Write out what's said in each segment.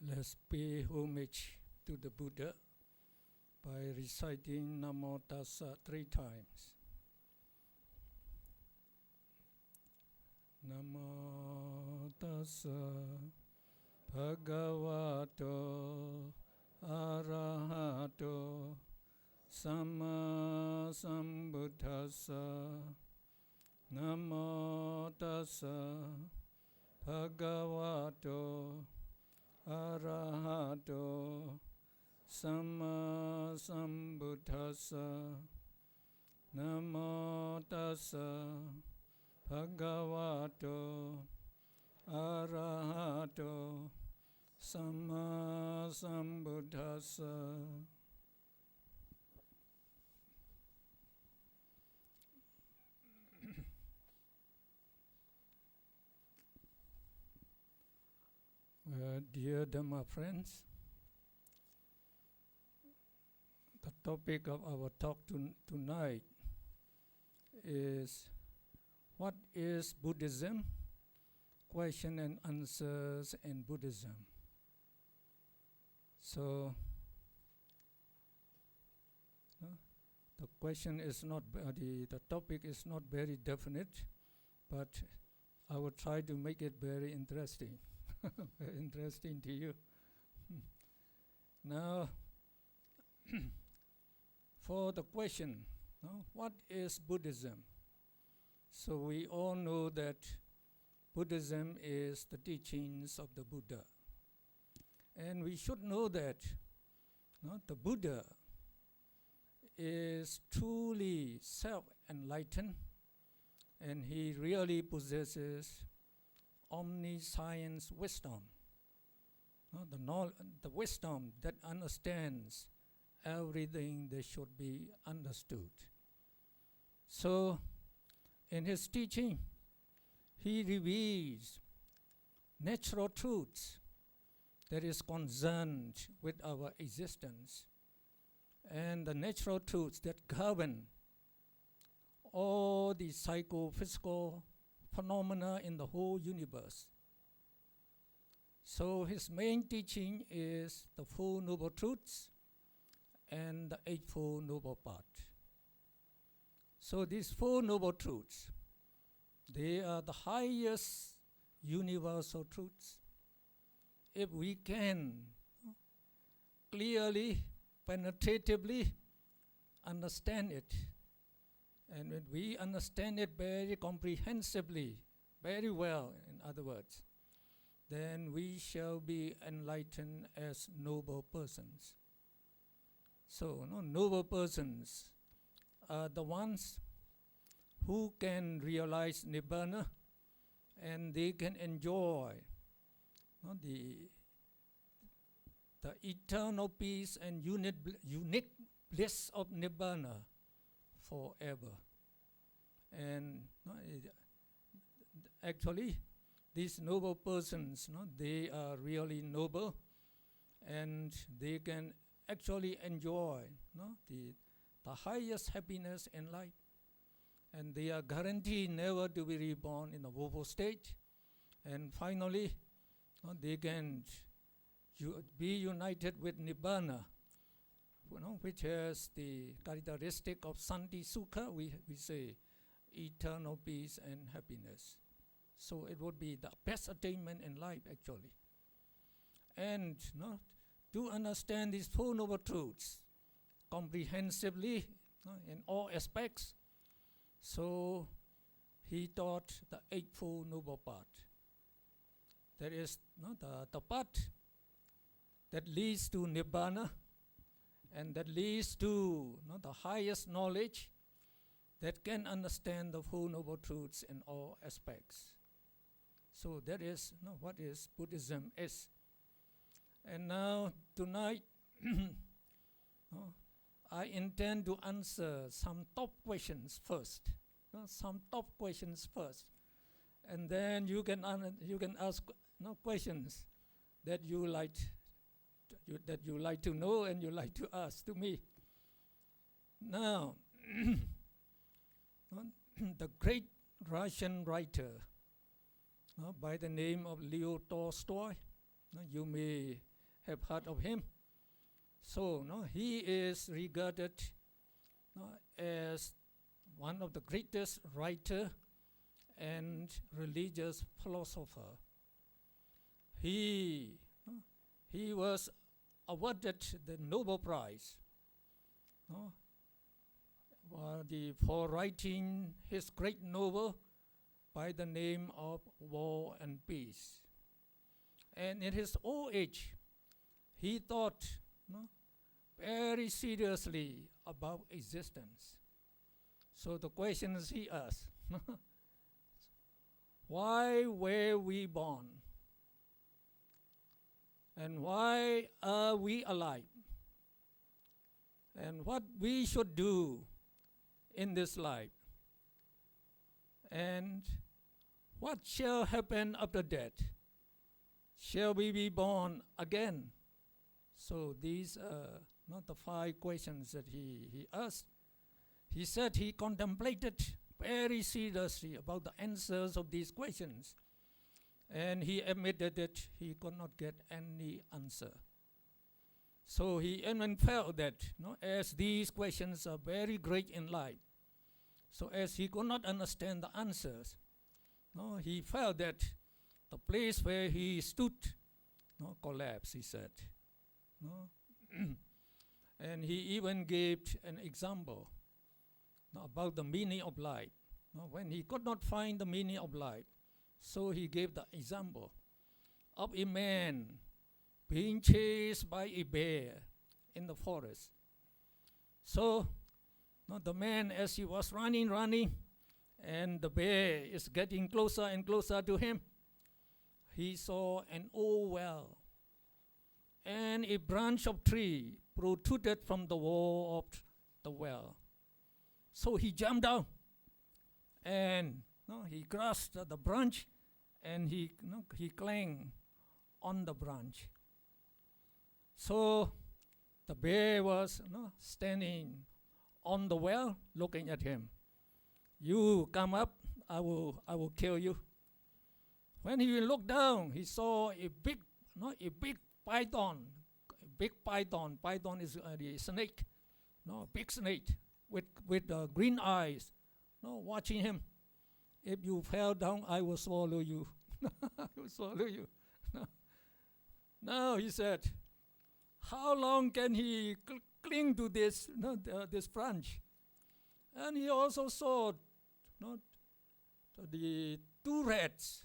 Let's pay homage to the Buddha by reciting Namo Tassa 3 times. Namo Tassa Bhagavato Arahato Samma Sambuddhassa. Namo Tassa Bhagavato Arahato Samma Sambuddhassa. Namo Tassa Bhagavato Arahato Samma Sambuddhassa. Dear Dhamma friends, the topic of our talk tonight is what is Buddhism? Question and answers in Buddhism. So, the question is not, the topic is not very definite, but I will try to make it very interesting. Very interesting to you. Now, for the question, what is Buddhism? So we all know that Buddhism is the teachings of the Buddha. And we should know that the Buddha is truly self-enlightened, and he really possesses omniscience wisdom, the wisdom that understands everything that should be understood. So, in his teaching, he reveals natural truths that is concerned with our existence, and the natural truths that govern all the psychophysical phenomena in the whole universe. So his main teaching is the Four Noble Truths and the Eightfold Noble Path. So these Four Noble Truths, they are the highest universal truths. If we can clearly, penetratively understand it, and when we understand it very comprehensively, very well, in other words, then we shall be enlightened as noble persons. So, noble persons are the ones who can realize Nibbana, and they can enjoy the eternal peace and unique bliss of Nibbana forever. And actually, these noble persons, they are really noble, and they can actually enjoy the highest happiness in life. And they are guaranteed never to be reborn in a woeful state. And finally, they can be united with Nibbana, which has the characteristic of Santi Sukha, we say eternal peace and happiness. So it would be the best attainment in life, actually. And to understand these Four Noble Truths comprehensively in all aspects, so he taught the Eightfold Noble Path. That is the path that leads to Nibbana, and that leads to the highest knowledge that can understand the Four Noble Truths in all aspects. So that is what is Buddhism is. And now tonight, I intend to answer some top questions first. And then you can ask questions that you like to know and you like to ask to me. Now, the great Russian writer by the name of Leo Tolstoy, you may have heard of him. So he is regarded as one of the greatest writer and religious philosopher. He was awarded the Nobel Prize for writing his great novel by the name of War and Peace. And in his old age, he thought very seriously about existence. So the questions he asked, why were we born? And why are we alive? And what we should do in this life? And what shall happen after death? Shall we be born again? So these are not the 5 questions that he asked. He said he contemplated very seriously about the answers of these questions. And he admitted that he could not get any answer. So he even felt that as these questions are very great in life, so as he could not understand the answers, he felt that the place where he stood collapsed, he said. And he even gave an example about the meaning of life. When he could not find the meaning of life, so he gave the example of a man being chased by a bear in the forest. So the man, as he was running, and the bear is getting closer and closer to him, he saw an old well, and a branch of tree protruded from the wall of the well. So he jumped down, and he grasped the branch, and he clung on the branch. So the bear was standing on the well, looking at him. You come up, I will kill you. When he looked down, he saw a big python. Python is a snake, big snake with green eyes, watching him. If you fell down, I will swallow you. I will swallow you. Now he said, how long can he cling to this this branch? And he also saw the 2 rats.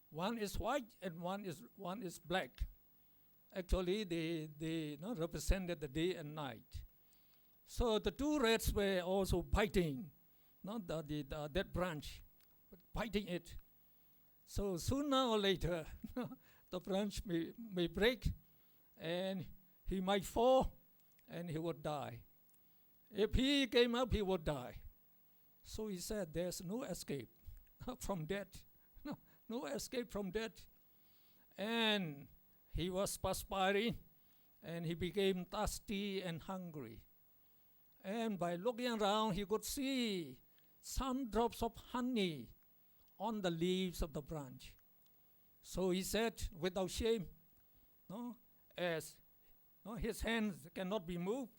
One is white and one is black. Actually, they represented the day and night. So the 2 rats were also biting that branch, biting it. So sooner or later, the branch may break, and he might fall, and he would die. If he came up, he would die. So he said, there's no escape from death. No escape from death. And he was perspiring, and he became thirsty and hungry. And by looking around, he could see some drops of honey on the leaves of the branch. So he said, without shame, as his hands cannot be moved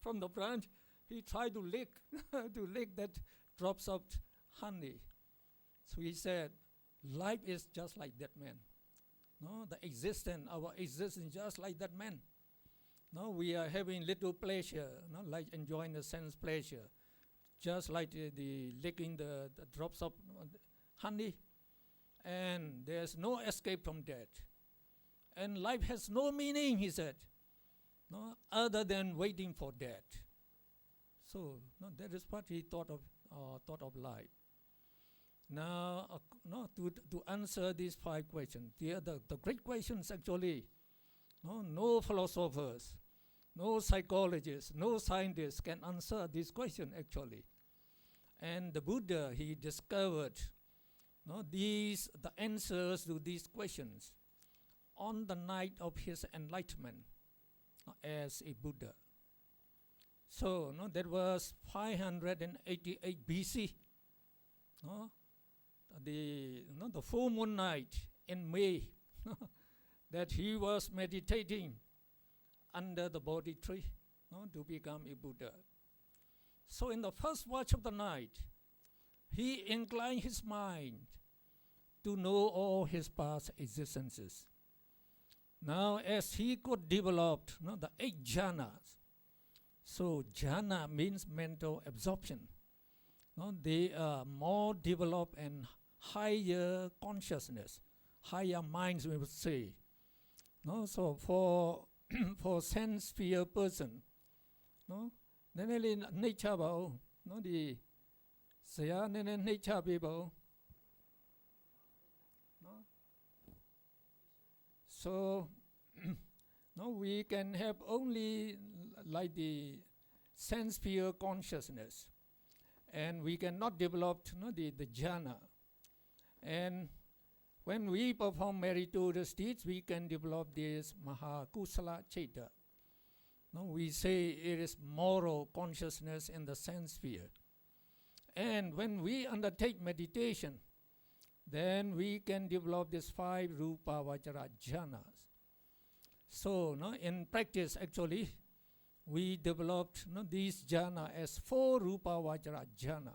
from the branch, he tried to lick that drops of honey. So he said, life is just like that man. Our existence just like that man. We are having little pleasure, like enjoying the sense pleasure, just like the licking the drops of honey. And there's no escape from death. And life has no meaning, he said, other than waiting for death. So that is what he thought of life. Now, to answer these 5 questions, the great questions actually, no philosophers, no psychologists, no scientists can answer this question actually. And the Buddha, he discovered the answers to these questions on the night of his enlightenment as a Buddha. So that was 588 BC. The full moon night in May, that he was meditating under the Bodhi tree, to become a Buddha. So in the first watch of the night, he inclined his mind to know all his past existences. Now, as he could develop the 8 jhanas, so jhana means mental absorption. They are more developed and higher consciousness, higher minds, we would say. So for for sense sphere person, nature bao, the saya nature people. So we can have only like the sense sphere consciousness, and we cannot develop the jhana. And when we perform meritorious deeds, we can develop this mahakusala citta. We say it is moral consciousness in the sense sphere. And when we undertake meditation, then we can develop these 5 rupa vajra jhanas. So in practice, actually, we developed these jhana as 4 rupa vajra jhana.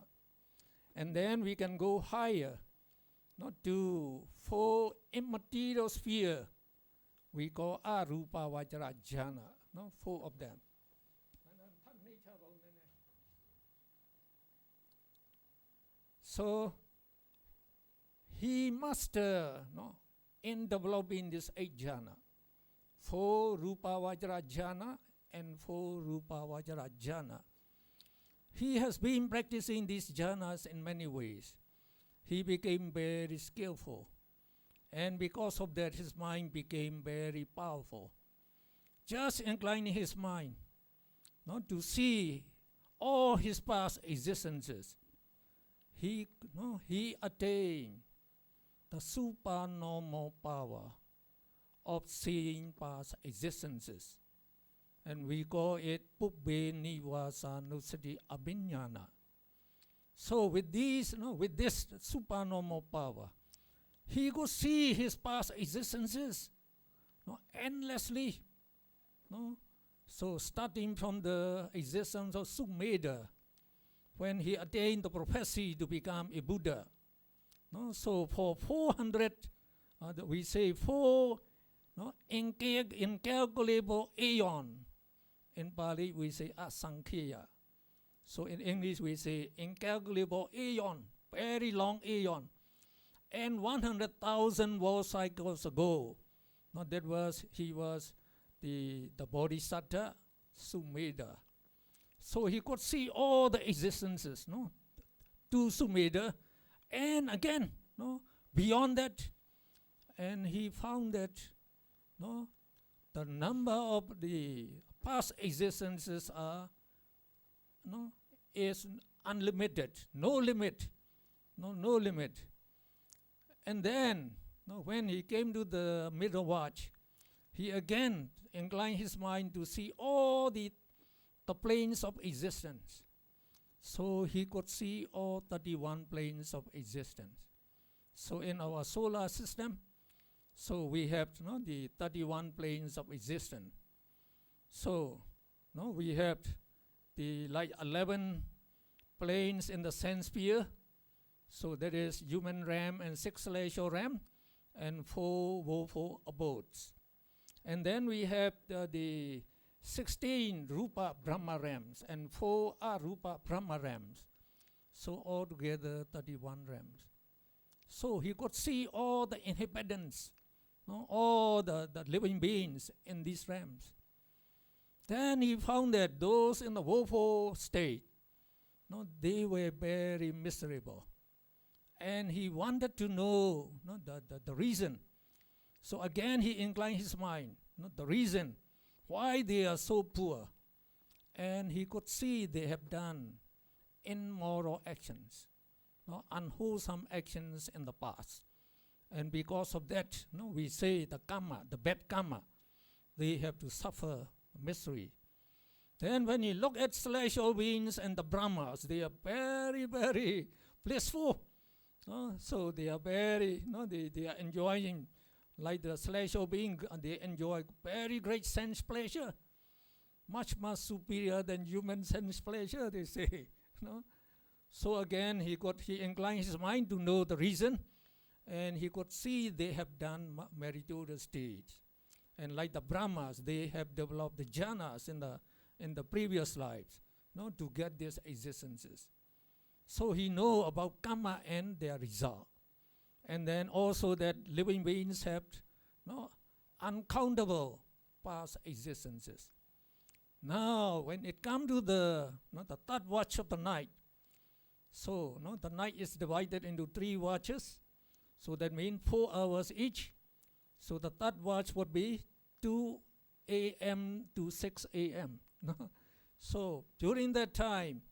And then we can go higher, to 4 immaterial sphere. We call arupa vajra jhana, 4 of them. So he master in developing this 8 jhana, 4 rupa vajra jhana and 4 rupa vajra jhana. He has been practicing these jhanas in many ways. He became very skillful, and because of that his mind became very powerful. Just inclining his mind to see all his past existences, he attained the supernormal power of seeing past existences. And we call it Pubbe Nivasanusati Abhinyana. So with this supernormal power, he could see his past existences endlessly. So starting from the existence of Sumedha, when he attained the prophecy to become a Buddha. So for 400, we say 4 incalculable aeon. In Pali we say asankhya. So in English we say incalculable aeon, very long aeon. And 100,000 world cycles ago, he was the Bodhisattva Sumedha. So he could see all the existences, to Sumedha, and again, beyond that, and he found that, the number of the past existences is unlimited, no limit. And then, when he came to the middle watch, he again inclined his mind to see all the planes of existence. So he could see all 31 planes of existence. So in our solar system, so we have the 31 planes of existence. So we have the 11 planes in the sense sphere. So that is human realm and 6 celestial realm and 4 woeful abodes. And then we have the 16 rupa brahma realms and 4 arupa brahma realms. So altogether 31 realms. So he could see all the inhabitants, all the living beings in these realms. Then he found that those in the woeful state, they were very miserable. And he wanted to know the reason. So again he inclined his mind, the reason why they are so poor. And he could see they have done immoral actions, unwholesome actions in the past. And because of that, we say the karma, the bad karma, they have to suffer misery. Then when you look at celestial beings and the Brahmas, they are very, very blissful. So they are very, they are enjoying Like the celestial being, they enjoy very great sense pleasure, much superior than human sense pleasure, they say. No? So again, he inclined his mind to know the reason, and he could see they have done meritorious deeds. And like the Brahmas, they have developed the jhanas in the previous lives, no, to get these existences. So he know about karma and their result. And then also that living beings have, no, uncountable past existences. Now, when it comes to the third watch of the night, so the night is divided into 3 watches. So that means 4 hours each. So the third watch would be 2 a.m. to 6 a.m. So during that time,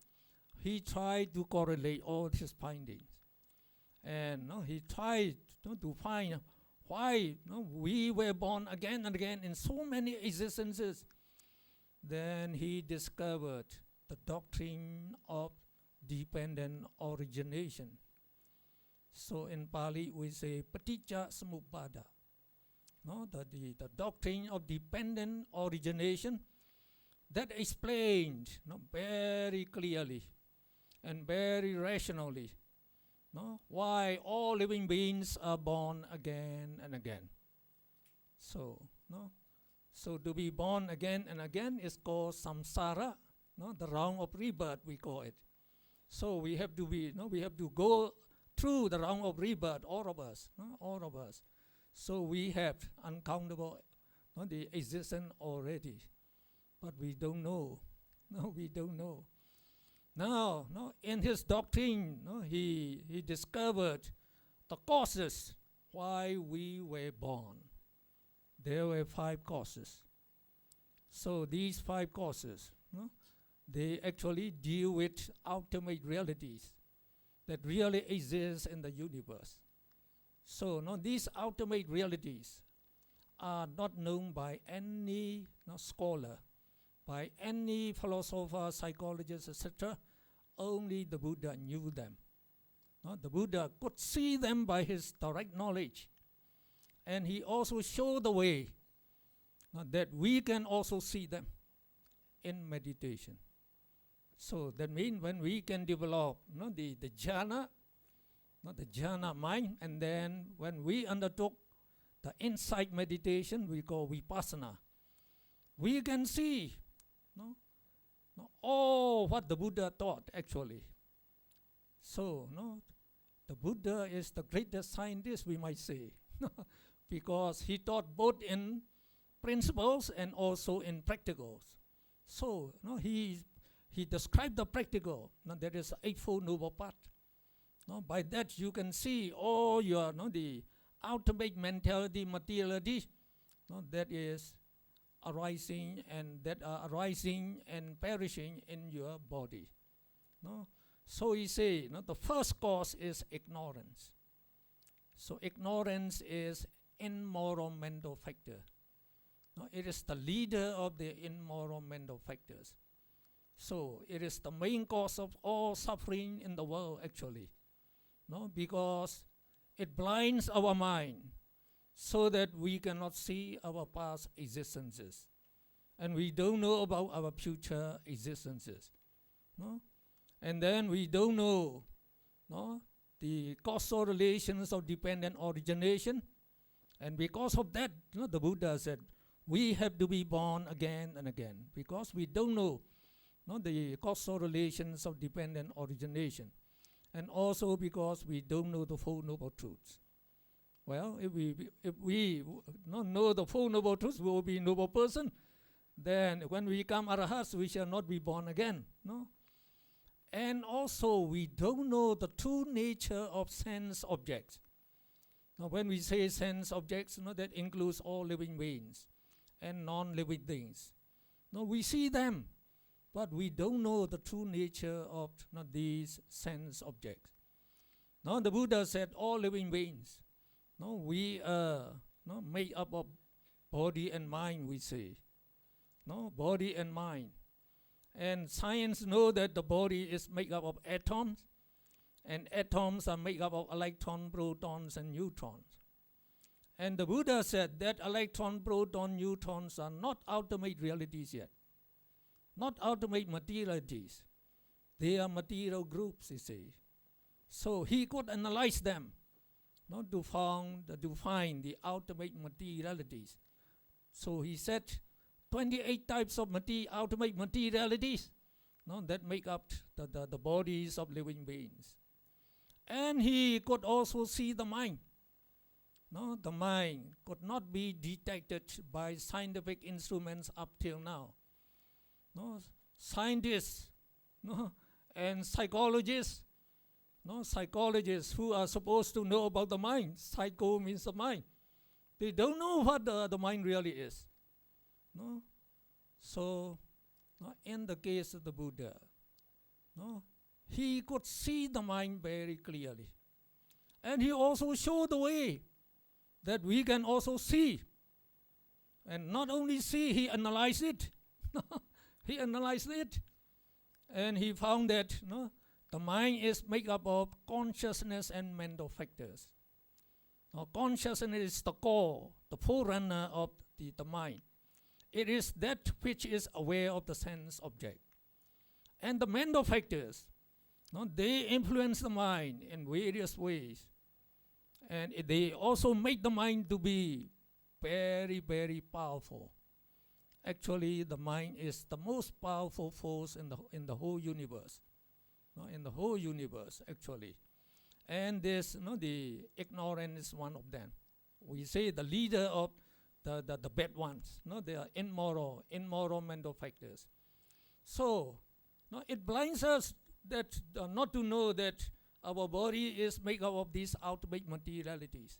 he tried to correlate all his findings. And he tried to find why we were born again and again in so many existences. Then he discovered the doctrine of dependent origination. So in Pali we say paticca samuppada. The doctrine of dependent origination that explained very clearly and very rationally why all living beings are born again and again. So, so to be born again and again is called samsara, the round of rebirth we call it. So we have to be, we have to go through the round of rebirth, all of us, all of us. So we have uncountable the existence already, but we don't know. No, we don't know. Now, in his doctrine, he discovered the causes why we were born. There were 5 causes. So these 5 causes, they actually deal with ultimate realities that really exist in the universe. So these ultimate realities are not known by any scholar, by any philosopher, psychologist, etc. Only the Buddha knew them. The Buddha could see them by his direct knowledge. And he also showed the way that we can also see them in meditation. So that means when we can develop the jhana, the jhana mind, and then when we undertook the insight meditation we call vipassana, we can see all what the Buddha taught actually. So the Buddha is the greatest scientist, we might say, because he taught both in principles and also in practicals. So he described the practical. There is Eightfold Noble Path. By that you can see all your the ultimate mentality, materiality that is arising and that are arising and perishing in your body. So he say the first cause is ignorance. So ignorance is immoral mental factor. It is the leader of the immoral mental factors. So it is the main cause of all suffering in the world actually. Because it blinds our mind so that we cannot see our past existences. And we don't know about our future existences. And then we don't know the causal relations of dependent origination. And because of that, the Buddha said, we have to be born again and again. Because we don't know the causal relations of dependent origination. And also because we don't know the Four Noble Truths. Well, if we know the Four Noble Truths, we will be a noble person. Then when we become arahats, we shall not be born again. And also we don't know the true nature of sense objects. Now when we say sense objects, that includes all living beings and non-living things. We see them, but we don't know the true nature of these sense objects. Now the Buddha said all living beings, we are made up of body and mind, we say. Body and mind. And science know that the body is made up of atoms, and atoms are made up of electrons, protons, and neutrons. And the Buddha said that electron, proton, neutrons are not ultimate realities yet. Not ultimate materialities. They are material groups, he says. So he could analyze them, not to find the ultimate materialities. So he said 28 types of ultimate materialities that make up the bodies of living beings. And he could also see the mind. The mind could not be detected by scientific instruments up till now. Scientists and psychologists who are supposed to know about the mind. Psycho means the mind. They don't know what the mind really is. So, in the case of the Buddha, he could see the mind very clearly. And he also showed the way that we can also see. And not only see, he analyzed it. He analyzed it. And he found that the mind is made up of consciousness and mental factors. Consciousness is the core, the forerunner of the mind. It is that which is aware of the sense object. And the mental factors, they influence the mind in various ways. And they also make the mind to be very, very powerful. Actually, the mind is the most powerful force in the whole universe. In the whole universe, actually. And this, the ignorant is one of them. We say the leader of the bad ones. They are immoral mental factors. So, it blinds us that not to know that our body is made up of these ultimate materialities.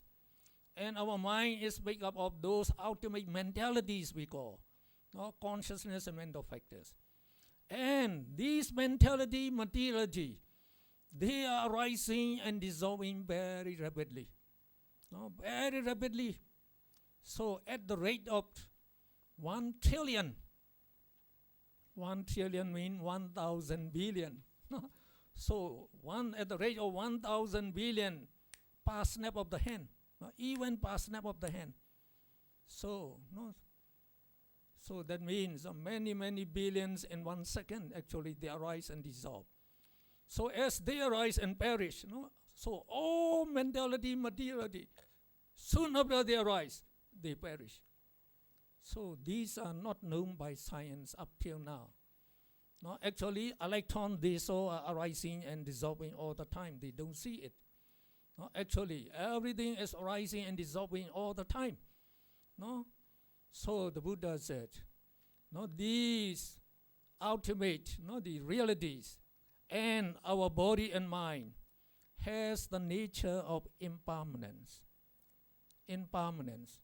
And our mind is made up of those ultimate mentalities we call consciousness and mental factors. And these materiality, they are arising and dissolving very rapidly. Very rapidly. So at the rate of 1 trillion, 1 trillion means 1,000 billion. So at the rate of 1,000 billion per snap of the hand, even per snap of the hand. So that means many, many billions in 1 second, actually, they arise and dissolve. So as they arise and perish, so all mentality, materiality, soon after they arise, they perish. So these are not known by science up till now. Actually, electrons, they saw are arising and dissolving all the time. They don't see it. Actually, everything is arising and dissolving all the time. So the Buddha said, these ultimate, the realities and our body and mind has the nature of impermanence. Impermanence.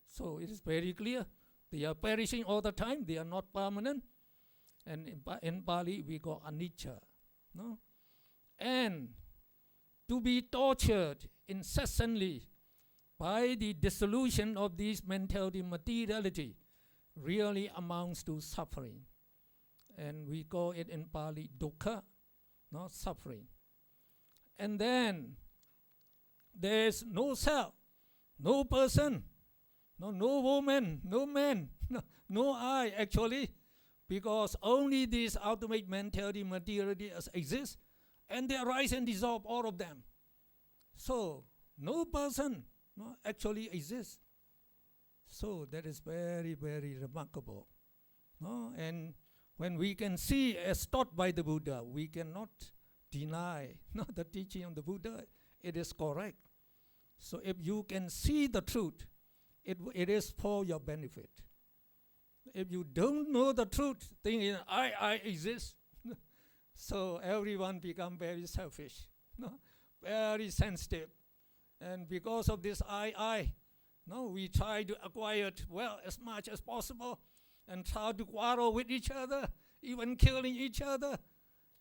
So it is very clear. They are perishing all the time. They are not permanent. And in Pali, we call anicca. And to be tortured incessantly by the dissolution of these mentality, materiality, really amounts to suffering. And we call it in Pali dukkha, suffering. And then there's no self, no person, no woman, no man, no I actually, because only these ultimate mentality, materiality exist, and they arise and dissolve, all of them. So no person actually exists. So that is very, very remarkable. And when we can see as taught by the Buddha, we cannot deny the teaching of the Buddha. It is correct. So if you can see the truth, it is for your benefit. If you don't know the truth, thinking I exist, so everyone become very selfish, very sensitive. And because of this we try to acquire it as much as possible and try to quarrel with each other, even killing each other.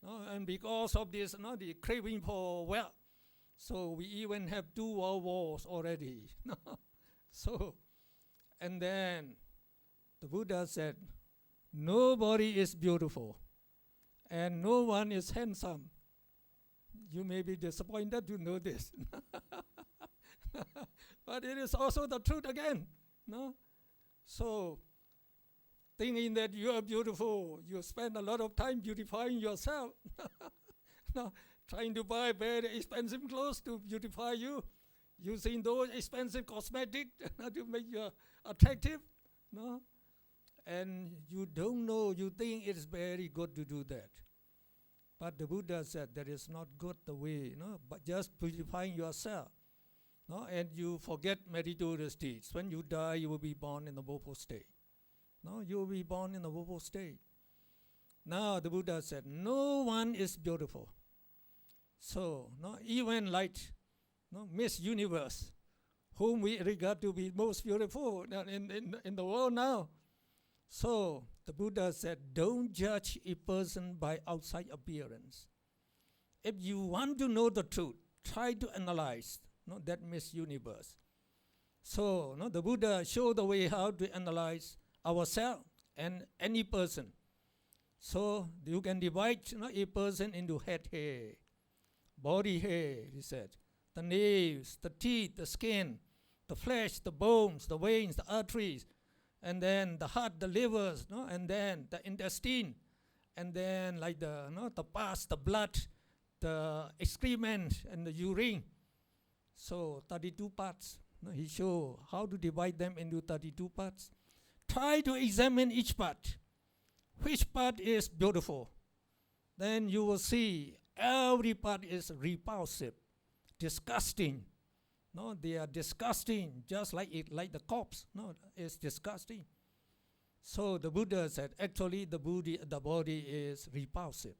And because of this, the craving for wealth, so we even have 2 world wars already. So, and then the Buddha said, nobody is beautiful and no one is handsome. You may be disappointed to know this. but it is also the truth again. No? So, thinking that you are beautiful, you spend a lot of time beautifying yourself. No? Trying to buy very expensive clothes to beautify you, using those expensive cosmetics to make you attractive. No? And you don't know, you think it's very good to do that. But the Buddha said that is not good the way, but just purifying yourself. No? And you forget meritorious deeds. When you die, you will be born in the woeful state. No? You will be born in the woeful state. Now the Buddha said, no one is beautiful. So, even like Miss Universe, whom we regard to be most beautiful in the world now. So, the Buddha said, don't judge a person by outside appearance. If you want to know the truth, try to analyze that Miss Universe. So, the Buddha showed the way how to analyze ourselves and any person. So, you can divide a person into head hair, body hair, he said, the nails, the teeth, the skin, the flesh, the bones, the veins, the arteries, and then the heart, the livers, and then the intestine, and then like the pus, the blood, the excrement, and the urine. So 32 parts. He showed how to divide them into 32 parts. Try to examine each part. Which part is beautiful? Then you will see every part is repulsive, disgusting. No, they are disgusting, just like the corpse. No, it's disgusting. So the Buddha said, actually the body is repulsive.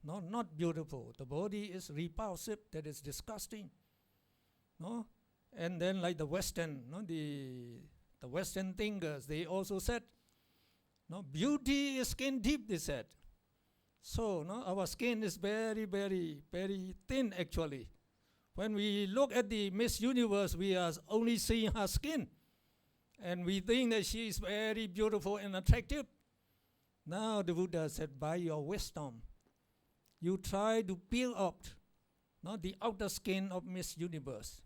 No, not beautiful. The body is repulsive, that is disgusting. No? And then like the Western, the Western thinkers, they also said, beauty is skin deep, they said. So our skin is very, very, very thin actually. When we look at the Miss Universe, we are only seeing her skin. And we think that she is very beautiful and attractive. Now the Buddha said, by your wisdom, you try to peel up the outer skin of Miss Universe.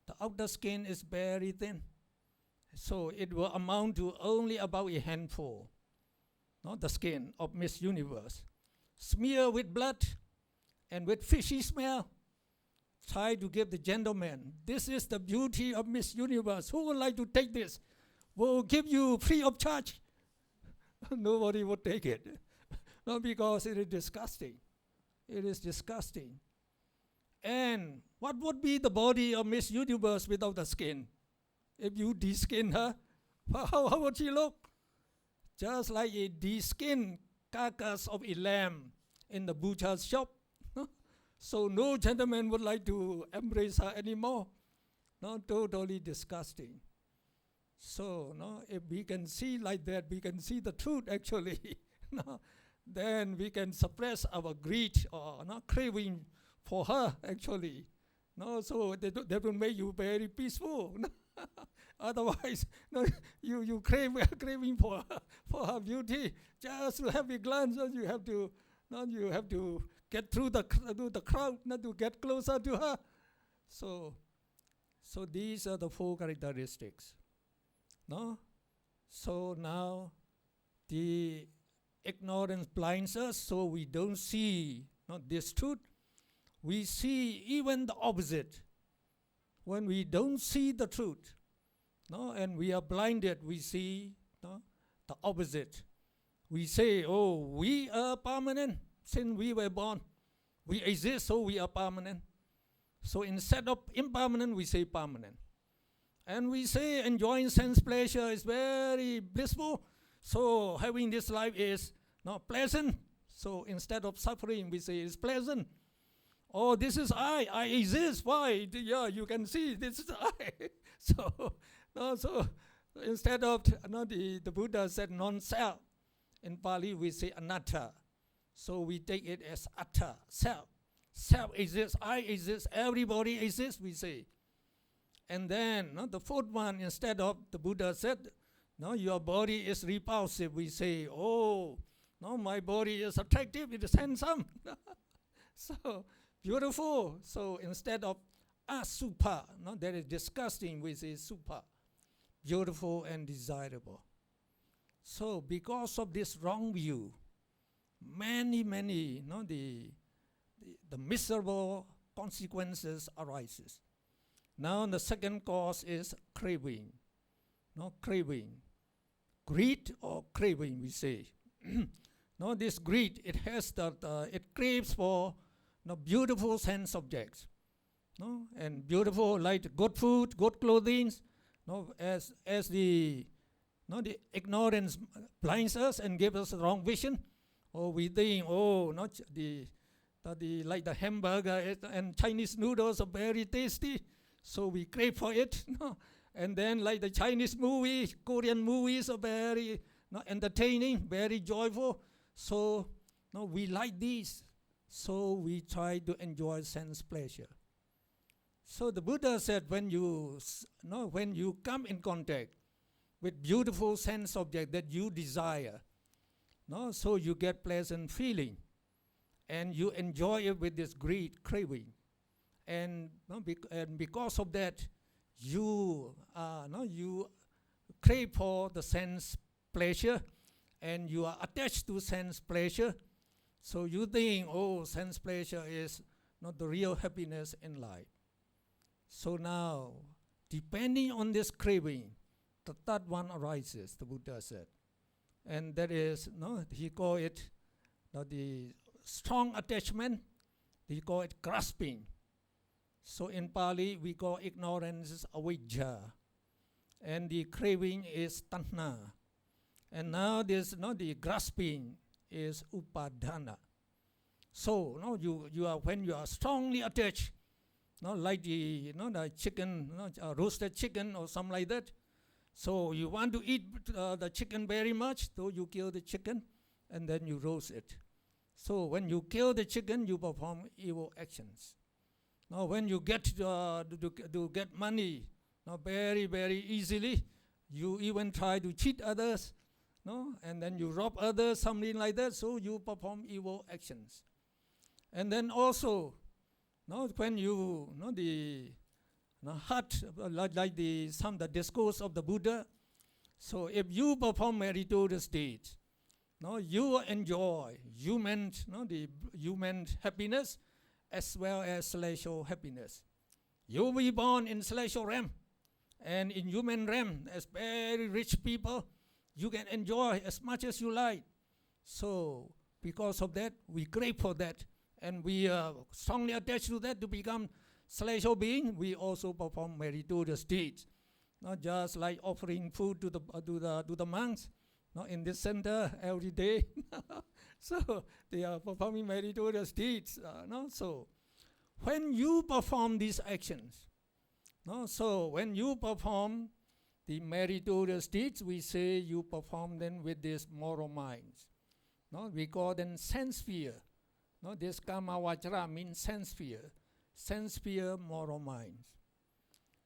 The outer skin is very thin. So it will amount to only about a handful, the skin of Miss Universe. Smear with blood and with fishy smell. Try to give the gentleman, this is the beauty of Miss Universe. Who would like to take this? We'll give you free of charge. Nobody would take it. Not because it is disgusting. It is disgusting. And what would be the body of Miss Universe without the skin? If you de-skin her, how would she look? Just like a de-skinned carcass of a lamb in the butcher's shop. So no gentleman would like to embrace her anymore. Totally disgusting. So if we can see like that, we can see the truth actually. Then we can suppress our greed or craving for her actually. So that will make you very peaceful. Otherwise, you craving for her beauty. Just to have a glance, you have to get through the crowd, not to get closer to her. So these are the 4 characteristics. So now the ignorance blinds us, so we don't see this truth. We see even the opposite. When we don't see the truth, and we are blinded, we see the opposite. We say, oh, we are permanent. Since we were born, we exist, so we are permanent. So instead of impermanent, we say permanent. And we say enjoying sense pleasure is very blissful, so having this life is not pleasant. So instead of suffering, we say it's pleasant. Oh, this is I exist. Why? Yeah, you can see this is I. So instead of the Buddha said non-self. In Pali, we say anatta. So we take it as atta, self. Self exists, I exist, everybody exists, we say. And then the 4th one, instead of the Buddha said, your body is repulsive, we say, oh, my body is attractive, it is handsome. So beautiful. So instead of asupa, no, that is disgusting, we say supa, beautiful and desirable. So because of this wrong view, many, no, the miserable consequences arises. Now the second cause is craving. No, craving. Greed or craving, we say. No, this greed, it has that, it craves for beautiful sense objects. No, and beautiful, like good food, good clothing. No, as the ignorance blinds us and gives us the wrong vision. Or we think, not the like the hamburger and Chinese noodles are very tasty, so we crave for it. No? And then like the Chinese movies, Korean movies are very entertaining, very joyful. So we like these, so we try to enjoy sense pleasure. So the Buddha said, when you come in contact with beautiful sense object that you desire, so you get pleasant feeling, and you enjoy it with this greed, craving, and because of that, you crave for the sense pleasure, and you are attached to sense pleasure. So you think, sense pleasure is not the real happiness in life. So now, depending on this craving, the third one arises, the Buddha said. And that is, he called it the strong attachment, he called it grasping. So in Pali, we call ignorance avijja. And the craving is tanha. And now this, the grasping is upadana. So, you are, when you are strongly attached, like the chicken, roasted chicken or something like that. So you want to eat the chicken very much, so you kill the chicken and then you roast it. So when you kill the chicken, you perform evil actions. Now when you get to get money, very, very easily, you even try to cheat others, and then you rob others, something like that, so you perform evil actions. And then also, when you the heart, like the discourse of the Buddha. So if you perform meritorious deeds, you enjoy human happiness as well as celestial happiness. You will be born in celestial realm, and in human realm, as very rich people, you can enjoy as much as you like. So because of that, we crave for that, and we are strongly attached to that to become celestial being. We also perform meritorious deeds, not just like offering food to the monks, in this center every day. So they are performing meritorious deeds. So when you perform these actions, so when you perform the meritorious deeds, we say you perform them with these moral minds. We call them sense sphere. This kama vajra means sense sphere. Sense sphere, moral minds.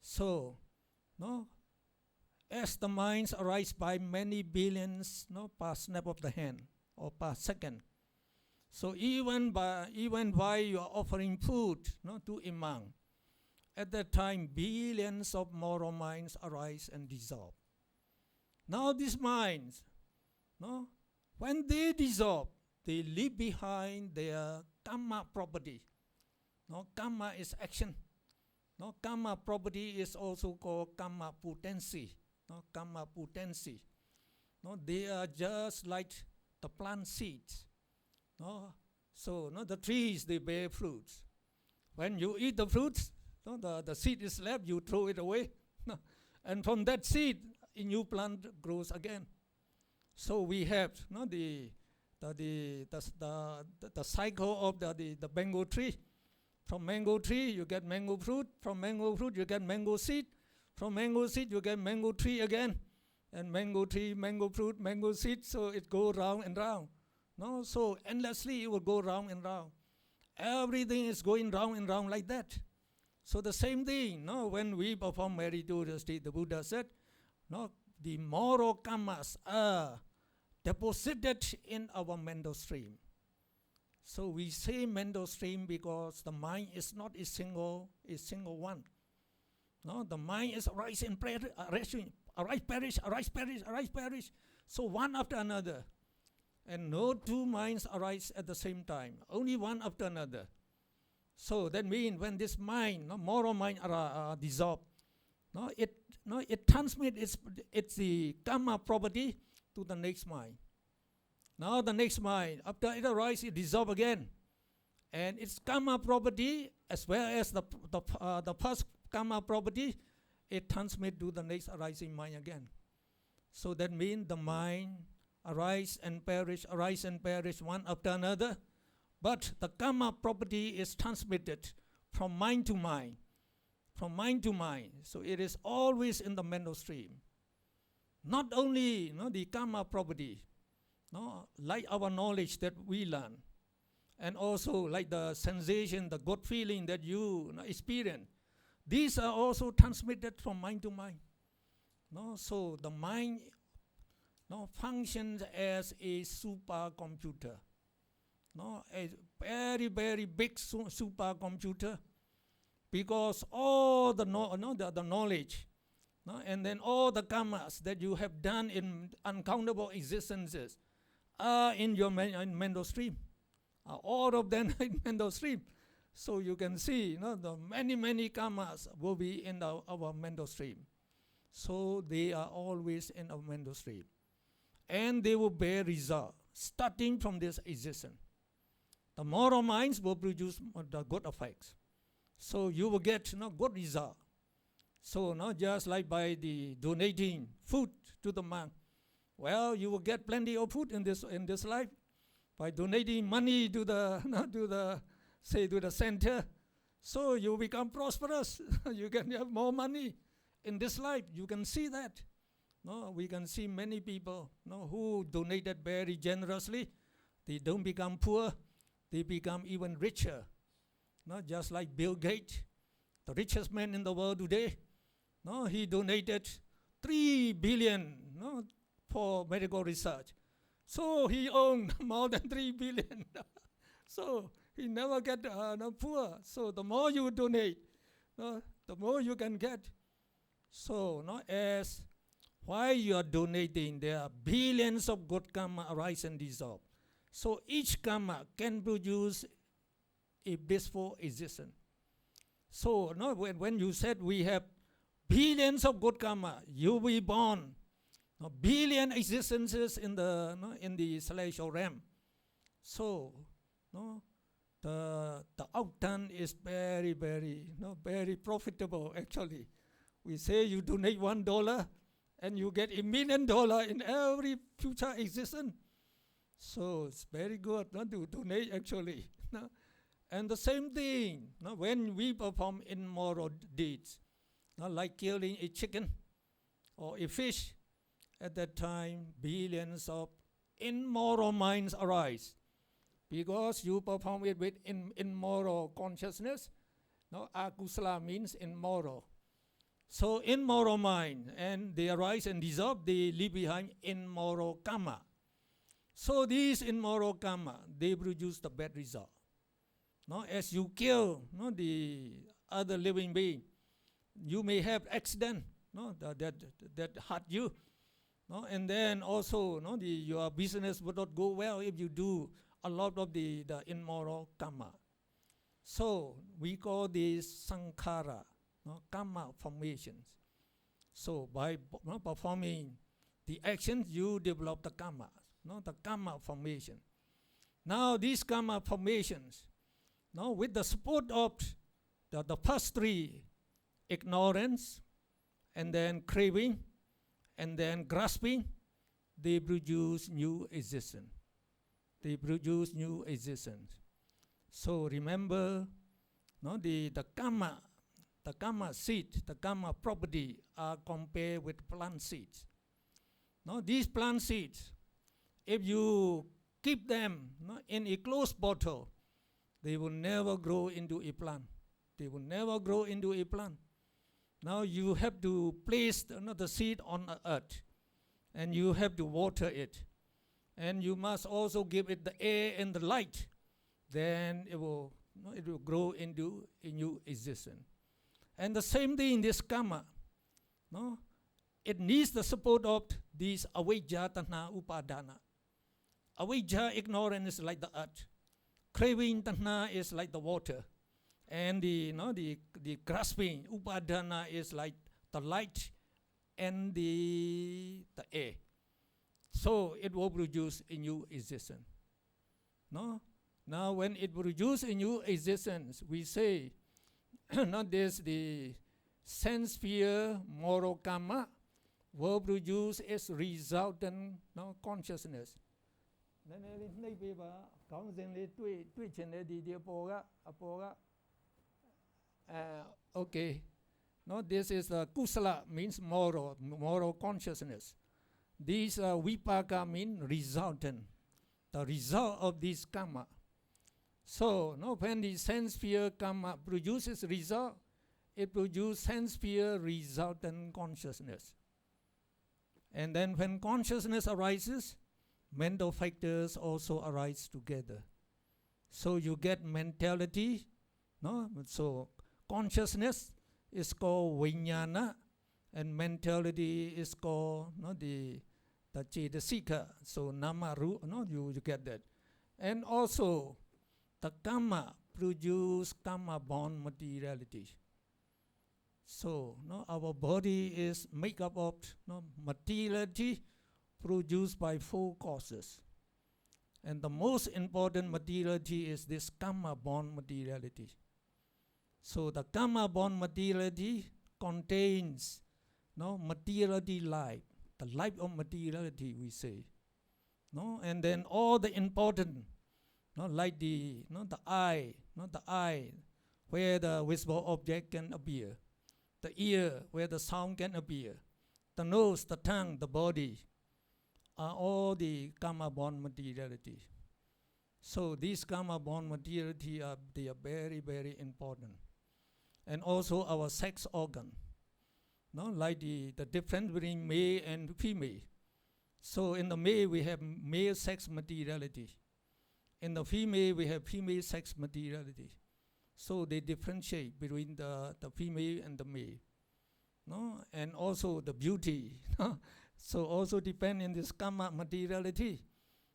So, as the minds arise by many billions, per snap of the hand or per second. So even while you are offering food, to a monk, at that time billions of moral minds arise and dissolve. Now these minds, when they dissolve, they leave behind their karma property. Karma is action. Karma property is also called karma potency. Karma potency. They are just like the plant seeds. So the trees, they bear fruits. When you eat the fruits, the seed is left, you throw it away. And from that seed, a new plant grows again. So we have the cycle of the mango tree. From mango tree, you get mango fruit. From mango fruit, you get mango seed. From mango seed, you get mango tree again. And mango tree, mango fruit, mango seed. So it goes round and round. So endlessly, it will go round and round. Everything is going round and round like that. So the same thing, when we perform meritorious deeds, the Buddha said, the moral karmas are deposited in our mental stream. So we say mental stream because the mind is not a single one. No, the mind is arise and arise, perish, arise, perish, arise, perish. So one after another. And no two minds arise at the same time, only one after another. So that means when this mind, moral mind, are dissolved, it transmits its the karma property to the next mind. Now the next mind, after it arises, it dissolves again, and its karma property as well as the past karma property, it transmits to the next arising mind again. So that means the mind arise and perish one after another, but the karma property is transmitted from mind to mind, So it is always in the mental stream. Not only the karma property, like our knowledge that we learn, and also like the sensation, the good feeling that you experience. These are also transmitted from mind to mind. So the mind functions as a supercomputer. A very, very big supercomputer, because all the knowledge, and then all the karmas that you have done in uncountable existences are in your mental stream. All of them in mental stream. So you can see, the many karmas will be in our mental stream. So they are always in our mental stream. And they will bear result, starting from this existence. The moral minds will produce the good effects. So you will get good result. So not just like by the donating food to the monk. Well, you will get plenty of food in this life. By donating money to the center, so you become prosperous. You can have more money in this life. You can see that. We can see many people who donated very generously. They don't become poor. They become even richer. Just like Bill Gates, the richest man in the world today. He donated 3 billion for medical research. So he owned more than 3 billion. So he never get poor. So the more you donate, the more you can get. So as while you are donating, there are billions of good karma arise and dissolve. So each karma can produce a blissful existence. So when you said we have billions of good karma, you will be born billion existences in the celestial realm. So the outturn is very, very very profitable actually. We say you donate $1 and you get $1 million in every future existence. So it's very good to donate actually. And the same thing when we perform immoral deeds, like killing a chicken or a fish, at that time billions of immoral minds arise, because you perform it with immoral consciousness. Akusala means immoral. So immoral mind, and they arise and dissolve, they leave behind immoral karma. So these immoral karma, they produce the bad result. As you kill the other living being, you may have accident that hurt you. And then also your business would not go well if you do a lot of the immoral karma. So we call this sankhara, karma formations. So by performing the actions, you develop the karma, the karma formation. Now these karma formations, with the support of the first three, ignorance, and then craving, and then grasping, they produce new existence. So remember, the karma seed, the karma property are compared with plant seeds. These plant seeds, if you keep them in a closed bottle, they will never grow into a plant. Now you have to place the seed on the earth, and you have to water it, and you must also give it the air and the light, then it will grow into a new existence. And the same thing in this karma, no? It needs the support of these avijja, tanha, upadana. Avijja, ignorance, is like the earth. Craving, tanha, is like the water. And the grasping, upadana, is like the light and the air. So it will produce a new existence. No? Now when it produces a new existence, we say, not this, the sense sphere moral karma will produce its resultant consciousness. Okay. No, this is kusala, means moral consciousness. These vipaka mean resultant, the result of this karma. So, when the sense sphere karma produces result, it produces sense sphere resultant consciousness. And then when consciousness arises, mental factors also arise together. So you get mentality, no? So consciousness is called vijnana, and mentality is called the cetasika. So nama ru, you get that. And also the karma produce karma born materiality. So our body is made up of materiality produced by 4 causes. And the most important materiality is this karma born materiality. So the karma born materiality contains materiality life, the life of materiality, we say. And then all the important, like the eye, the eye, where the visible object can appear, the ear, where the sound can appear, the nose, the tongue, the body, are all the karma born materiality. So these karma born materiality they are very, very important. And also our sex organ, like the difference between male and female. So in the male we have male sex materiality. In the female we have female sex materiality. So they differentiate between the female and the male. And also the beauty. So also depend in this karma materiality.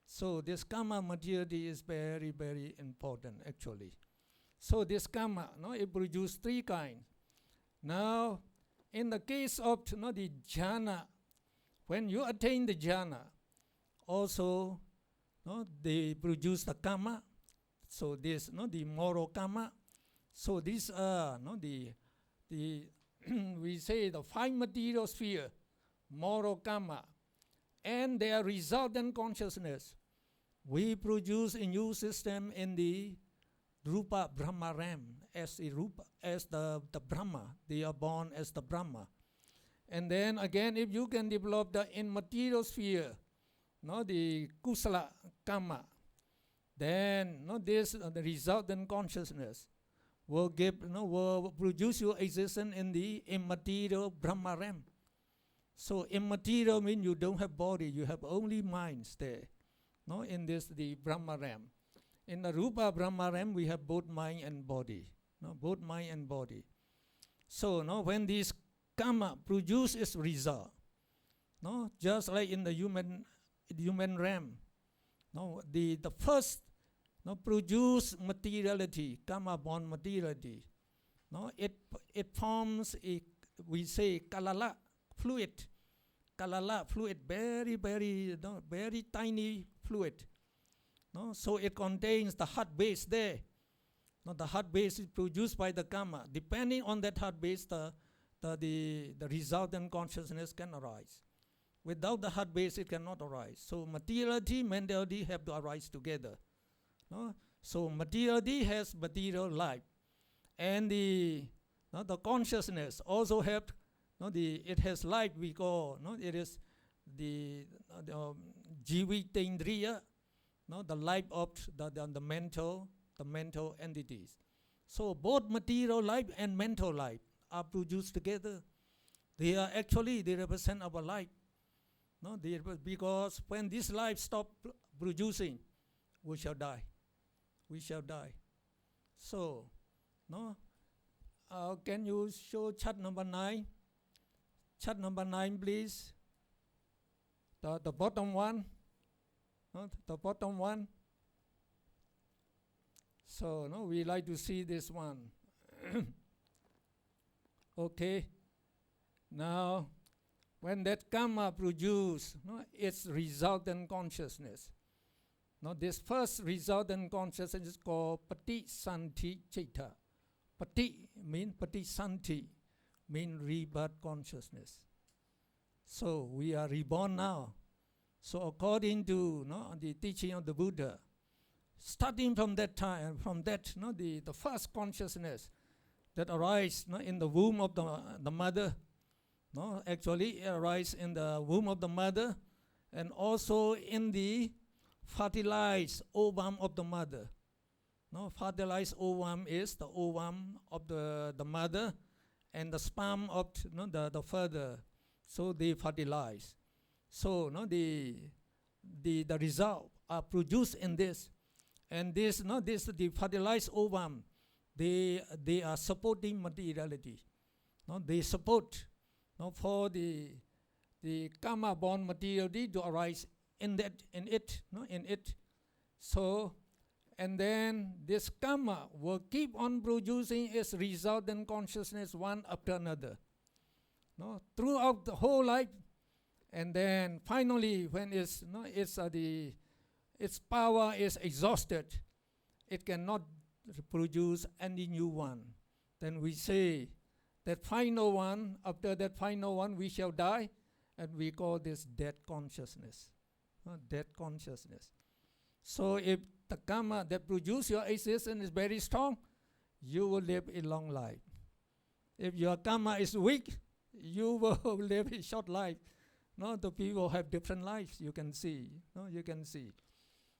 So this karma materiality is very, very important actually. So this karma, it produces 3 kinds. Now, in the case of the jhana, when you attain the jhana, also they produce the karma. So this, the moral karma. So these are the we say the 5 material sphere, moral karma, and their resultant consciousness. We produce a new system in the Rupa Brahma Ram as the Brahma. They are born as the Brahma. And then again, if you can develop the immaterial sphere, the kusala karma, then this the resultant consciousness will will produce your existence in the immaterial Brahma Ram. So immaterial means you don't have body, you have only minds there. In this the Brahma Ram. In the Rupa Brahma Ram, we have both mind and body. Both mind and body. So when this karma produces its result, just like in the human realm, the first produce materiality, karma born materiality. It forms a, we say, kalala fluid. Kalala fluid, very, very, very tiny fluid. So it contains the hot base there. The hot base is produced by the karma. Depending on that hot base, the resultant consciousness can arise. Without the hot base, it cannot arise. So materiality, mentality have to arise together. So materiality has material life, and the consciousness also have it has life. We call it is the jivitendriya, the life of the mental entities. So both material life and mental life are produced together. They represent our life. Because when this life stop producing, we shall die. we shall die. So, no, can you show chart number 9? Chart number 9, please. The bottom one. No, the bottom one. So, no, we like to see this one. Okay. Now, when that karma produce, no, its resultant consciousness. Now, this first resultant consciousness is called Patisanti Citta. Pati mean Patisanti, mean rebirth consciousness. So we are reborn now. So according to the teaching of the Buddha, starting from that time, from that, the first consciousness that arises in the womb of the mother, actually it arises in the womb of the mother and also in the fertilized ovum of the mother. Fertilized ovum is the ovum of the mother and the sperm of the father. So they fertilize. So the result are produced in this. And this the fertilized ovum, they are supporting materiality. They support for the karma born materiality to arise in it. So, and then this karma will keep on producing its resultant consciousness one after another, throughout the whole life. And then finally, when its power is exhausted, it cannot produce any new one. Then we say that final one, after that final one, we shall die, and we call this dead consciousness. Dead consciousness. So if the karma that produces your existence is very strong, you will live a long life. If your karma is weak, you will live a short life. The people have different lives, you can see. You can see.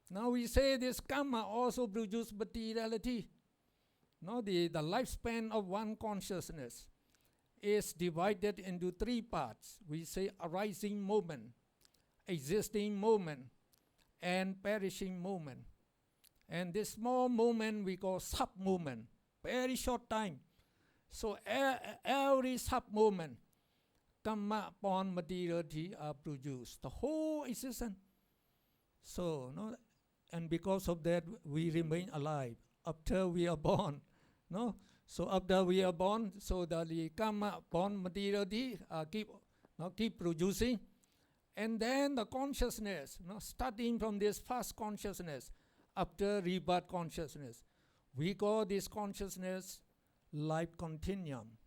Now we say this karma also produces materiality. The lifespan of one consciousness is divided into 3 parts. We say arising moment, existing moment, and perishing moment. And this small moment we call sub-moment, very short time. So every sub-moment, karma upon materiality are produced, the whole existence. So, and because of that, we remain alive after we are born. So after we are born, so the karma upon materiality keep producing. And then the consciousness, starting from this first consciousness, after rebirth consciousness, we call this consciousness life continuum.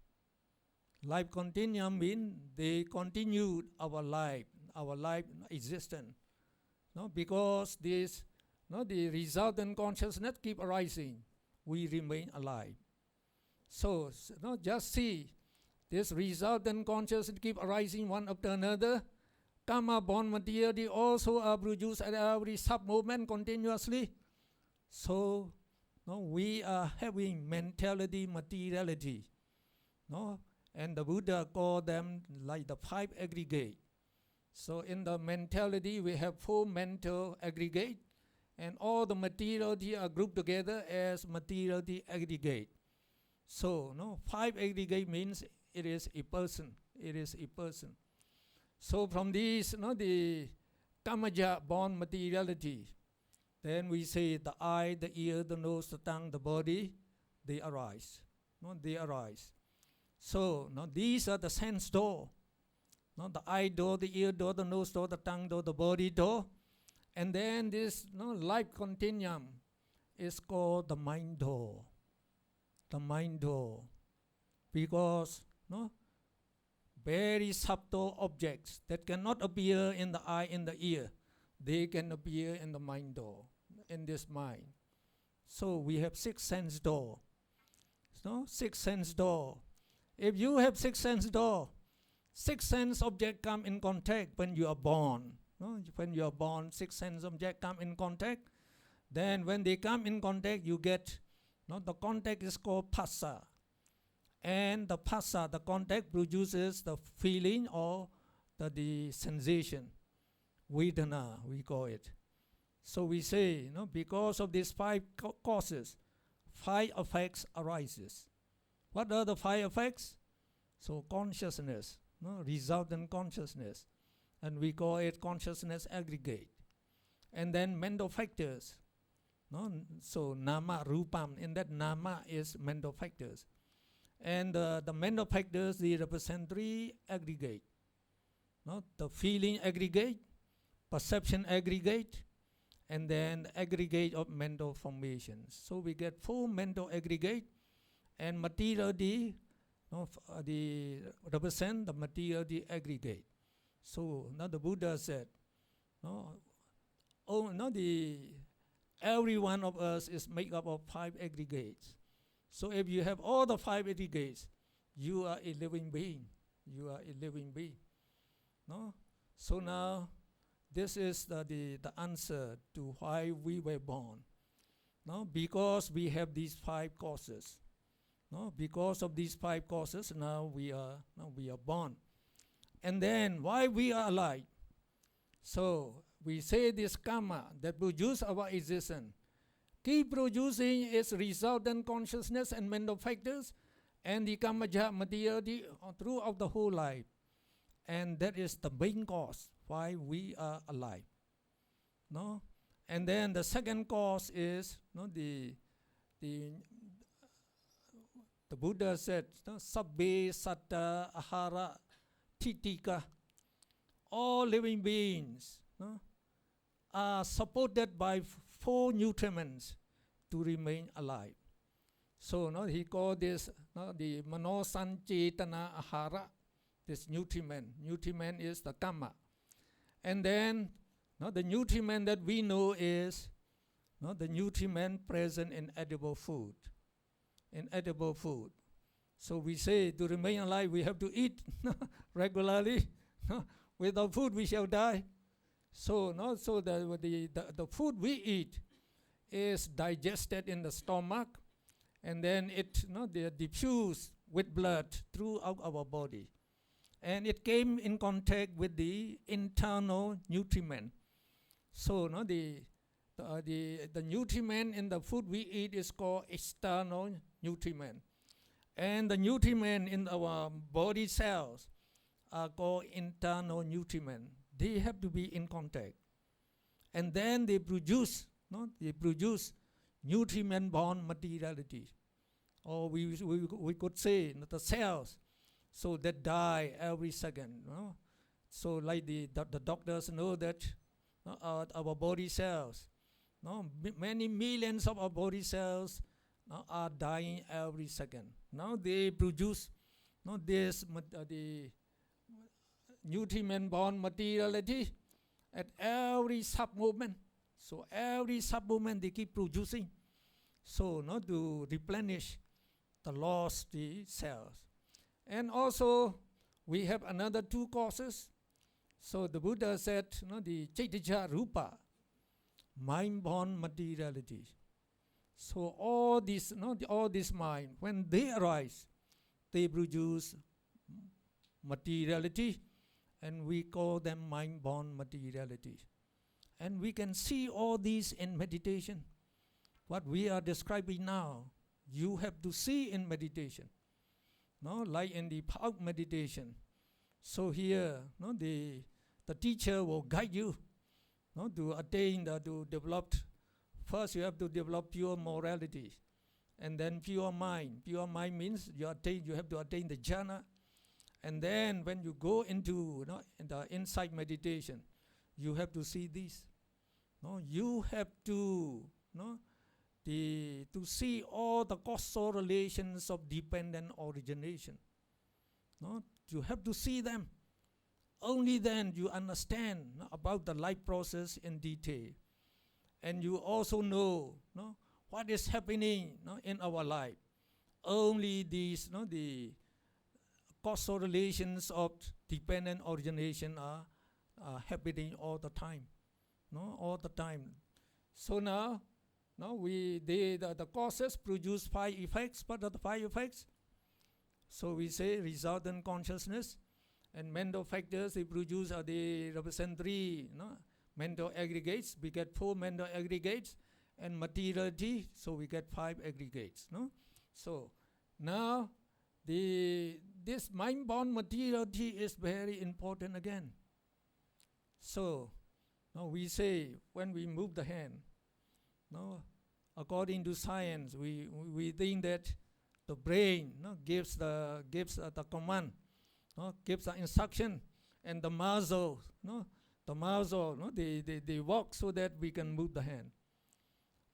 Life continuum means they continued our life existence. Because this, the resultant consciousness keep arising, we remain alive. So, just see, this resultant consciousness keep arising one after another. Karma born materiality also are produced at every sub-moment continuously. So, we are having mentality, materiality. And the Buddha called them like the 5 aggregate. So in the mentality, we have 4 mental aggregate, and all the materiality are grouped together as materiality aggregate. So 5 aggregate means it is a person. It is a person. So from these, the kamaja born materiality, then we say the eye, the ear, the nose, the tongue, the body, they arise. They arise. So these are the sense door. The eye door, the ear door, the nose door, the tongue door, the body door. And then this life continuum is called the mind door. The mind door. Because very subtle objects that cannot appear in the eye, in the ear, they can appear in the mind door, in this mind. So we have 6 sense door. 6 sense door. If you have 6 sense door, 6 sense object come in contact when you are born. When you are born, 6 sense object come in contact. Then when they come in contact, you get, the contact is called phassa. And the phassa, the contact produces the feeling or the sensation. Vedana, we call it. So we say, because of these five causes, five effects arises. What are the five effects? So consciousness, resultant consciousness, and we call it consciousness aggregate. And then mental factors, so nama, rupam, in that nama is mental factors. And the mental factors, they represent three aggregate. The feeling aggregate, perception aggregate, and then aggregate of mental formations. So we get four mental aggregate, and materiality, the represent the materiality aggregate. So now the Buddha said, every one of us is made up of five aggregates. So if you have all the five aggregates, you are a living being. You are a living being. So now, this is the answer to why we were born. Because we have these five causes. Because of these five causes, now we are born. And then why we are alive? So we say this karma that produces our existence. Keep producing its resultant consciousness and mental factors, and the karmaja materiality throughout the whole life. And that is the main cause why we are alive. And then the second cause is the Buddha said, sabbe satta ahara titika. All living beings are supported by four nutriments to remain alive. So he called this the manosancetana ahara, this nutriment. Nutriment is the karma. And then the nutriment that we know is the nutriment present in edible food. In edible food. So we say to remain alive we have to eat regularly. Without food we shall die. So the food we eat is digested in the stomach, and then it they diffuse with blood throughout our body, and it came in contact with the internal nutriment. So the nutriment in the food we eat is called external nutriment, and the nutriment in our body cells are called internal nutriment. They have to be in contact, and then they produce nutriment-born materiality, or we could say the cells, so that die every second. So like the doctors know that our body cells, many millions of our body cells are dying every second. Now they produce this the nutriment-born materiality at every sub-movement. So every sub-movement they keep producing, so to replenish the lost the cells. And also we have another two causes. So the Buddha said, the Chaitanya Rupa, mind-born materiality. So all this mind, when they arise, they produce materiality, and we call them mind-born materiality. And we can see all these in meditation. What we are describing now, you have to see in meditation. Like in the Park meditation. So here, the teacher will guide you to attain, to develop. First you have to develop pure morality, and then pure mind. Pure mind means you have to attain the jhana. And then when you go into the insight meditation, you have to see this. You have to see all the causal relations of dependent origination. You have to see them. Only then you understand about the life process in detail. And you also know what is happening in our life. Only these the causal relations of dependent origination are happening all the time. All the time. So now the causes produce five effects. What are the five effects? So we say resultant consciousness and mental factors. They produce they represent three mental aggregates. We get 4 mental aggregates, and materiality, so we get 5 aggregates. No? So now this mind-born materiality is very important again. So now we say when we move the hand, no, according to science, we think that the brain, no, gives the command, no, gives the instruction, and the muscle, no, they work so that we can move the hand.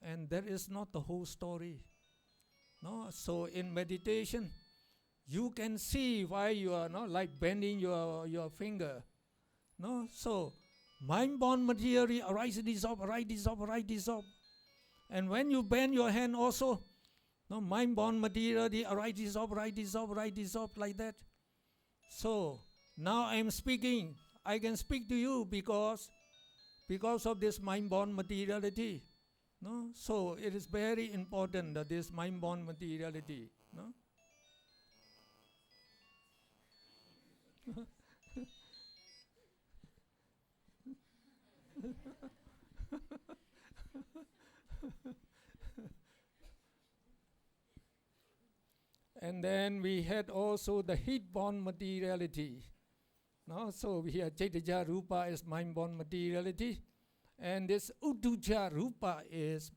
And that is not the whole story. No, so in meditation, you can see why you are not like bending your finger. No, so mind-born material arise, dissolve, arise, dissolve, arise, dissolve. And when you bend your hand also, no, mind-born material arise, dissolve, arise, dissolve, arise, dissolve, like that. So now I am speaking. I can speak to you because of this mind-born materiality. No, so it is very important that this mind-born materiality. No. And then we had also the heat-born materiality. No? So we have Chaitanya Rupa as mind-born materiality, and this Uddhacca Rupa is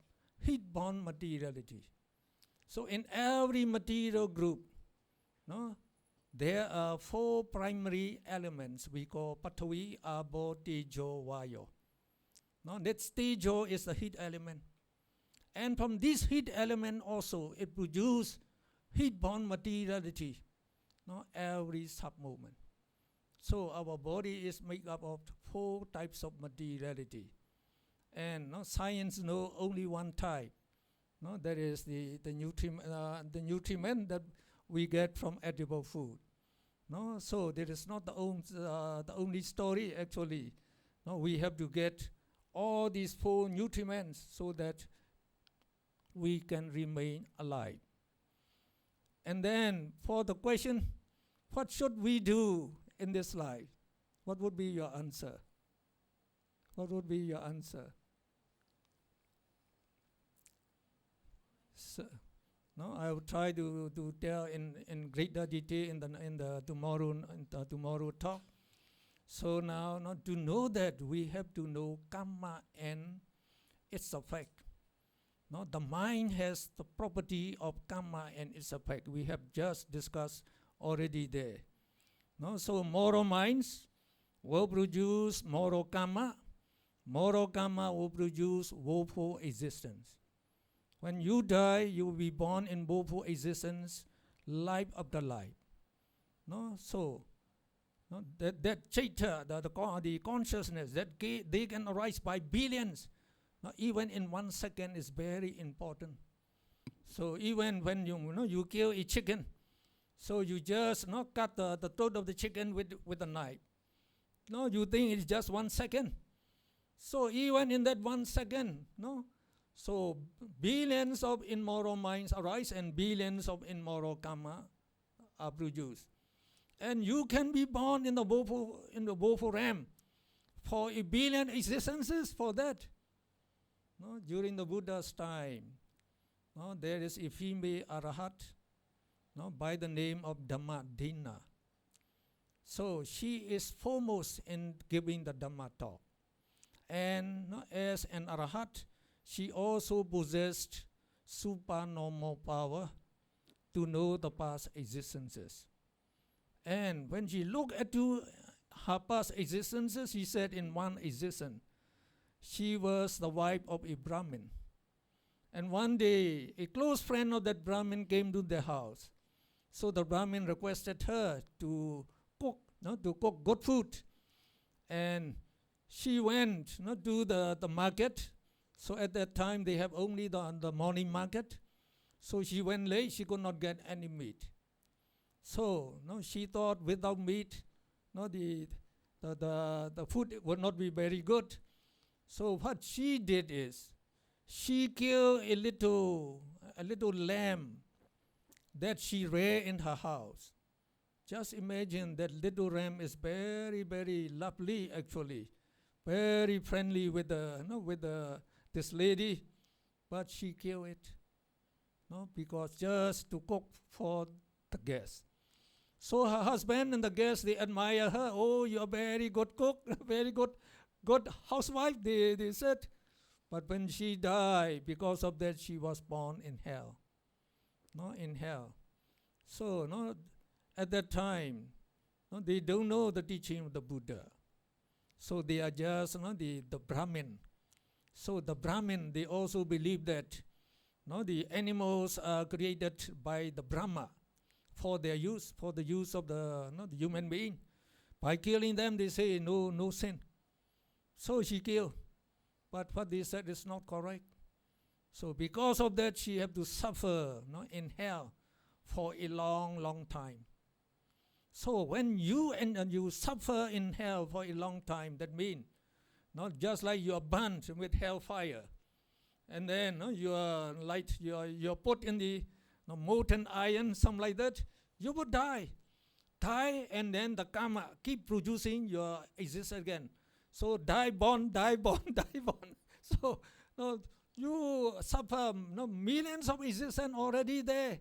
heat-born materiality. So in every material group, no, there are 4 primary elements we call Patavi, Abo, Tejo, Vayo. No, that Tejo is the heat element. And from this heat element also, it produces heat-born materiality, no, every sub-moment. So our body is made up of 4 types of materiality. And no, science knows only one type. No, that is the nutriment that we get from edible food. No, so that is not the only story actually. No, we have to get all these 4 nutriments so that we can remain alive. And then for the question, what should we do in this life? What would be your answer? What would be your answer? So, no, I will try to tell in greater detail in the tomorrow talk. So now, to know that, we have to know karma and its effect. No, the mind has the property of karma and its effect. We have just discussed already there. No, so moral minds will produce moral karma. Moral karma will produce woeful existence. When you die, you will be born in woeful existence, life after life. No, so no, that chaita, the consciousness, that they can arise by billions. No, even in 1 second is very important. So even when you kill a chicken, so you just cut the throat of the chicken with a knife. No, you think it's just 1 second. So even in that 1 second, no, so billions of immoral minds arise and billions of immoral karma are produced. And you can be born in the woeful realm for a billion existences for that. No, during the Buddha's time, no, there is a female arahat, no, by the name of Dhammadina. So she is foremost in giving the Dhamma talk. And no, as an arahat, she also possessed supernormal power to know the past existences. And when she looked at her past existences, she said in one existence, she was the wife of a Brahmin. And one day, a close friend of that Brahmin came to their house. So the Brahmin requested her to cook good food. And she went to the market. So at that time, they have only the morning market. So she went late, she could not get any meat. So she thought without meat, the food would not be very good. So what she did is, she killed a little lamb that she reared in her house. Just imagine that little lamb is very, very lovely actually. very friendly with this lady, but she killed it, because just to cook for the guests. So her husband and the guests, they admire her. Oh, you're a very good cook, very good housewife, they said. But when she died, because of that, she was born in hell. No, in hell. So, no, at that time, no, they don't know the teaching of the Buddha. So they are just the Brahmin. So the Brahmin, they also believe that the animals are created by the Brahma for their use, for the use of the human being. By killing them, they say no sin. So she killed. But what they said is not correct. So because of that, she have to suffer in hell for a long time. So when you suffer in hell for a long time, that means not just like you are burnt with hellfire, and then you're put in the molten iron, something like that. You would die, and then the karma keep producing your existence again. So die born, die born, die born. So you suffer millions of existence already there.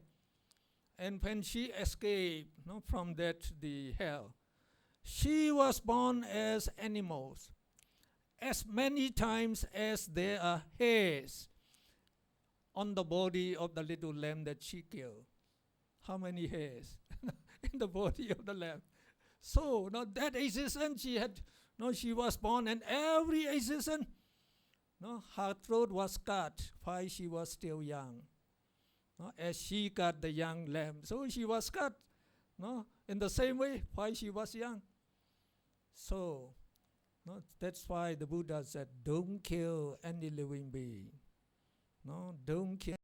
And when she escaped from the hell, she was born as animals, as many times as there are hairs on the body of the little lamb that she killed. How many hairs in the body of the lamb? So that existence she had, she was born, and every existence, her throat was cut while she was still young. As she cut the young lamb, so she was cut in the same way while she was young. So that's why the Buddha said, don't kill any living being. Don't kill